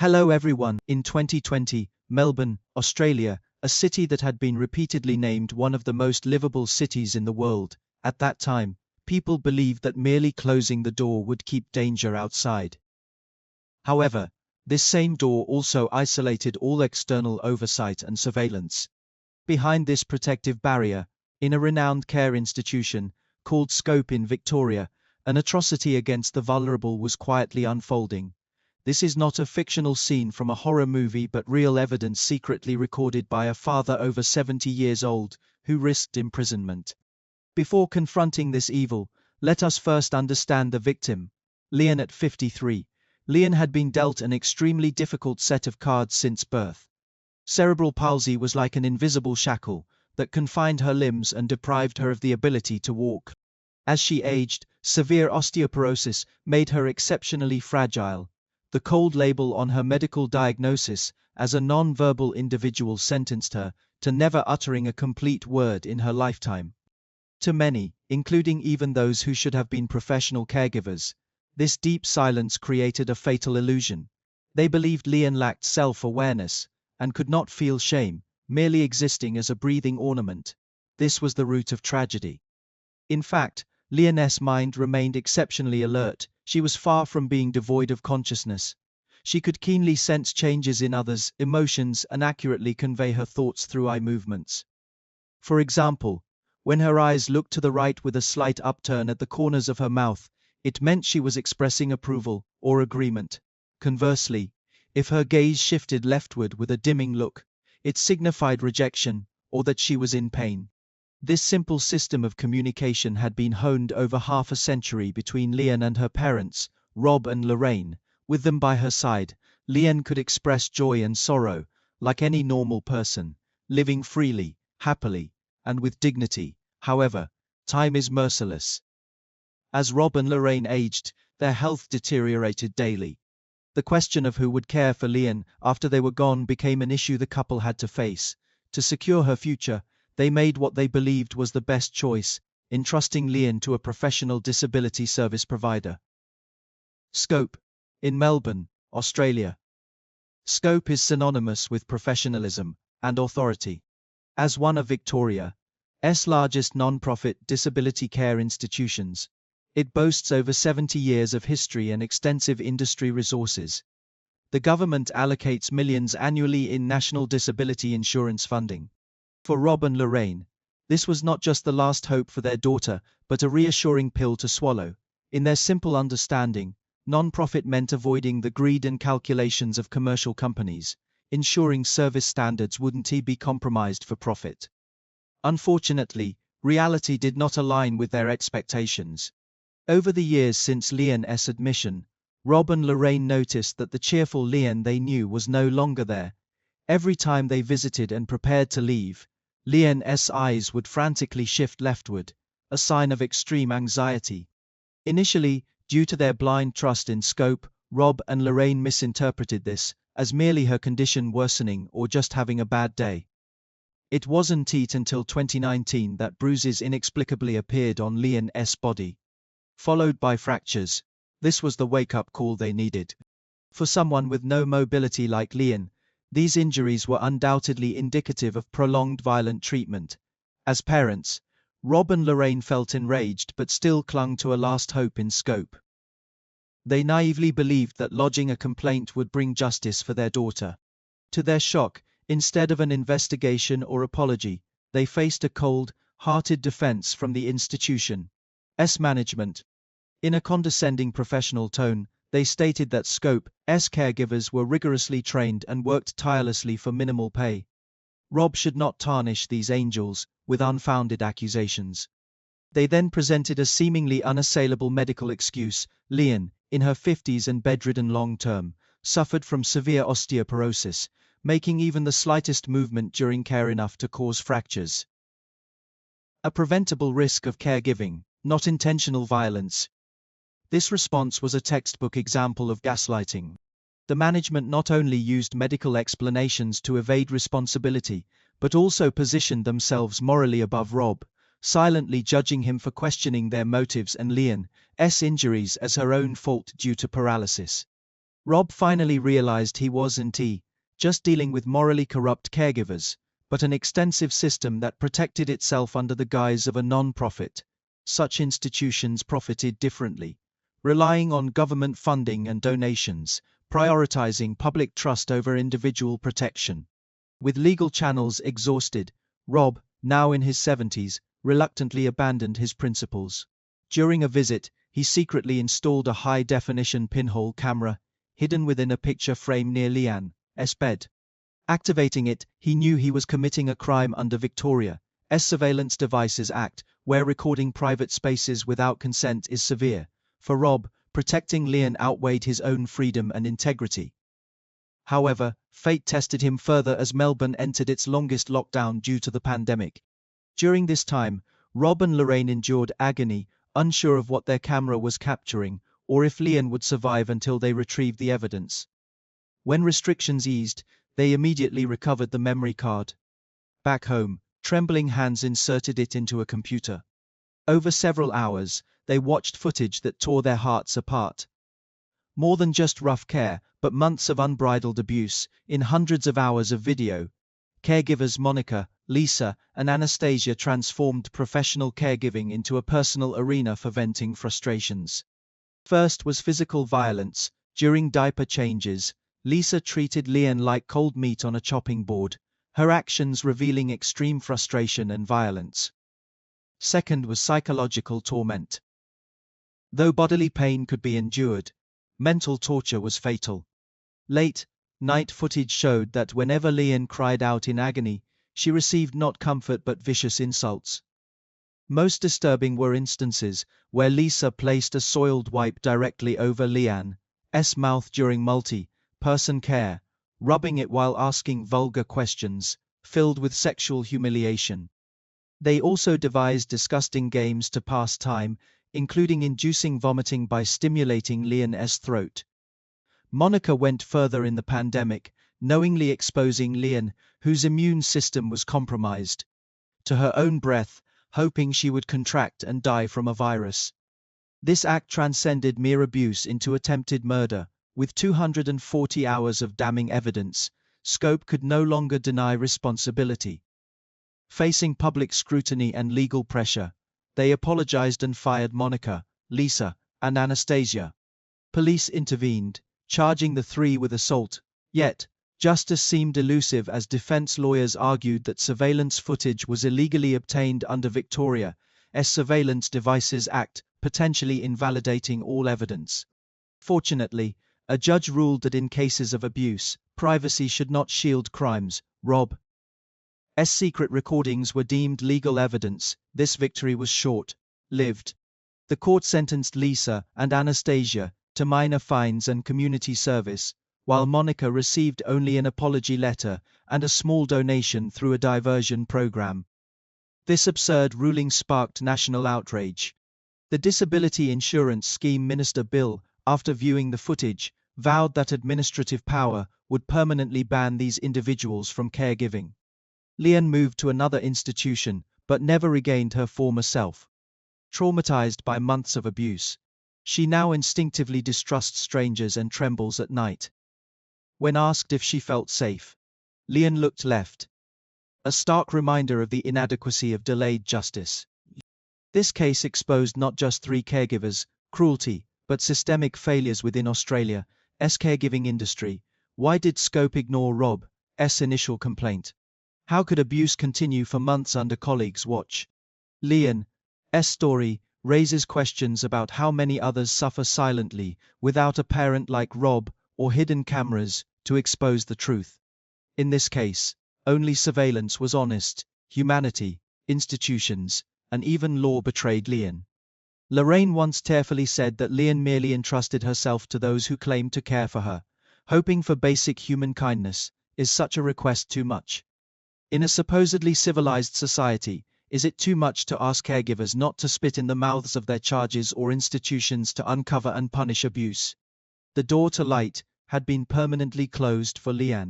Hello everyone. In 2020, Melbourne, Australia, a city that had been repeatedly named one of the most livable cities in the world, at that time, people believed that merely closing the door would keep danger outside. However, this same door also isolated all external oversight and surveillance. Behind this protective barrier, in a renowned care institution, called Scope in Victoria, an atrocity against the vulnerable was quietly unfolding. This is not a fictional scene from a horror movie but real evidence secretly recorded by a father over 70 years old, who risked imprisonment. Before confronting this evil, let us first understand the victim. Leon at 53. Leon had been dealt an extremely difficult set of cards since birth. Cerebral palsy was like an invisible shackle that confined her limbs and deprived her of the ability to walk. As she aged, severe osteoporosis made her exceptionally fragile. The cold label on her medical diagnosis, as a non-verbal individual, sentenced her to never uttering a complete word in her lifetime. To many, including even those who should have been professional caregivers, this deep silence created a fatal illusion. They believed Leon lacked self-awareness and could not feel shame, merely existing as a breathing ornament. This was the root of tragedy. In fact, Leon's mind remained exceptionally alert. She was far from being devoid of consciousness. She could keenly sense changes in others' emotions and accurately convey her thoughts through eye movements. For example, when her eyes looked to the right with a slight upturn at the corners of her mouth, it meant she was expressing approval or agreement. Conversely, if her gaze shifted leftward with a dimming look, it signified rejection or that she was in pain. This simple system of communication had been honed over half a century between Leon and her parents, Rob and Lorraine. With them by her side, Leon could express joy and sorrow, like any normal person, living freely, happily, and with dignity. However, time is merciless. As Rob and Lorraine aged, their health deteriorated daily. The question of who would care for Leon after they were gone became an issue the couple had to face. To secure her future, they made what they believed was the best choice, entrusting Leon to a professional disability service provider. Scope. In Melbourne, Australia. Scope is synonymous with professionalism and authority. As one of Victoria's largest non-profit disability care institutions, it boasts over 70 years of history and extensive industry resources. The government allocates millions annually in national disability insurance funding. For Rob and Lorraine, this was not just the last hope for their daughter, but a reassuring pill to swallow. In their simple understanding, non-profit meant avoiding the greed and calculations of commercial companies, ensuring service standards wouldn't be compromised for profit. Unfortunately, reality did not align with their expectations. Over the years since Leon's admission, Rob and Lorraine noticed that the cheerful Leon they knew was no longer there. Every time they visited and prepared to leave, Leon's eyes would frantically shift leftward, a sign of extreme anxiety. Initially, due to their blind trust in Scope, Rob and Lorraine misinterpreted this as merely her condition worsening or just having a bad day. It wasn't until 2019 that bruises inexplicably appeared on Leon's body, followed by fractures. This was the wake-up call they needed. For someone with no mobility like Leon, these injuries were undoubtedly indicative of prolonged violent treatment. As parents, Rob and Lorraine felt enraged but still clung to a last hope in Scope. They naively believed that lodging a complaint would bring justice for their daughter. To their shock, instead of an investigation or apology, they faced a cold-hearted defense from the institution's management. In a condescending professional tone, they stated that Scope's caregivers were rigorously trained and worked tirelessly for minimal pay. Rob should not tarnish these angels with unfounded accusations. They then presented a seemingly unassailable medical excuse. Leon, in her 50s and bedridden long-term, suffered from severe osteoporosis, making even the slightest movement during care enough to cause fractures. A preventable risk of caregiving, not intentional violence. This response was a textbook example of gaslighting. The management not only used medical explanations to evade responsibility, but also positioned themselves morally above Rob, silently judging him for questioning their motives and Leon's injuries as her own fault due to paralysis. Rob finally realized he wasn't just dealing with morally corrupt caregivers, but an extensive system that protected itself under the guise of a non-profit. Such institutions profited differently, relying on government funding and donations, prioritizing public trust over individual protection. With legal channels exhausted, Rob, now in his 70s, reluctantly abandoned his principles. During a visit, he secretly installed a high-definition pinhole camera, hidden within a picture frame near Leanne's bed. Activating it, he knew he was committing a crime under Victoria's Surveillance Devices Act, where recording private spaces without consent is severe. For Rob, protecting Leanne outweighed his own freedom and integrity. However, fate tested him further as Melbourne entered its longest lockdown due to the pandemic. During this time, Rob and Lorraine endured agony, unsure of what their camera was capturing, or if Leanne would survive until they retrieved the evidence. When restrictions eased, they immediately recovered the memory card. Back home, trembling hands inserted it into a computer. Over several hours, they watched footage that tore their hearts apart. More than just rough care, but months of unbridled abuse, in hundreds of hours of video. Caregivers Monica, Lisa, and Anastasia transformed professional caregiving into a personal arena for venting frustrations. First was physical violence. During diaper changes, Lisa treated Leanne like cold meat on a chopping board, her actions revealing extreme frustration and violence. Second was psychological torment. Though bodily pain could be endured, mental torture was fatal. Late-night footage showed that whenever Leanne cried out in agony, she received not comfort but vicious insults. Most disturbing were instances where Lisa placed a soiled wipe directly over Leanne's mouth during multi-person care, rubbing it while asking vulgar questions, filled with sexual humiliation. They also devised disgusting games to pass time, including inducing vomiting by stimulating Leanne's throat. Monica went further in the pandemic, knowingly exposing Leanne, whose immune system was compromised, to her own breath, hoping she would contract and die from a virus. This act transcended mere abuse into attempted murder. With 240 hours of damning evidence, Scope could no longer deny responsibility. Facing public scrutiny and legal pressure, they apologized and fired Monica, Lisa, and Anastasia. Police intervened, charging the three with assault. Yet, justice seemed elusive as defense lawyers argued that surveillance footage was illegally obtained under Victoria's Surveillance Devices Act, potentially invalidating all evidence. Fortunately, a judge ruled that in cases of abuse, privacy should not shield crimes. Rob's secret recordings were deemed legal evidence. This victory was short-lived. The court sentenced Lisa and Anastasia to minor fines and community service, while Monica received only an apology letter and a small donation through a diversion program. This absurd ruling sparked national outrage. The Disability Insurance Scheme Minister Bill, after viewing the footage, vowed that administrative power would permanently ban these individuals from caregiving. Leanne moved to another institution, but never regained her former self. Traumatized by months of abuse, she now instinctively distrusts strangers and trembles at night. When asked if she felt safe, Leanne looked left. A stark reminder of the inadequacy of delayed justice. This case exposed not just three caregivers' cruelty, but systemic failures within Australia's caregiving industry. Why did Scope ignore Rob's initial complaint? How could abuse continue for months under colleagues' watch? Leanne's story raises questions about how many others suffer silently, without a parent like Rob, or hidden cameras, to expose the truth. In this case, only surveillance was honest. Humanity, institutions, and even law betrayed Leanne. Lorraine once tearfully said that Leanne merely entrusted herself to those who claimed to care for her. Hoping for basic human kindness, is such a request too much? In a supposedly civilized society, is it too much to ask caregivers not to spit in the mouths of their charges or institutions to uncover and punish abuse? The door to light had been permanently closed for Leanne.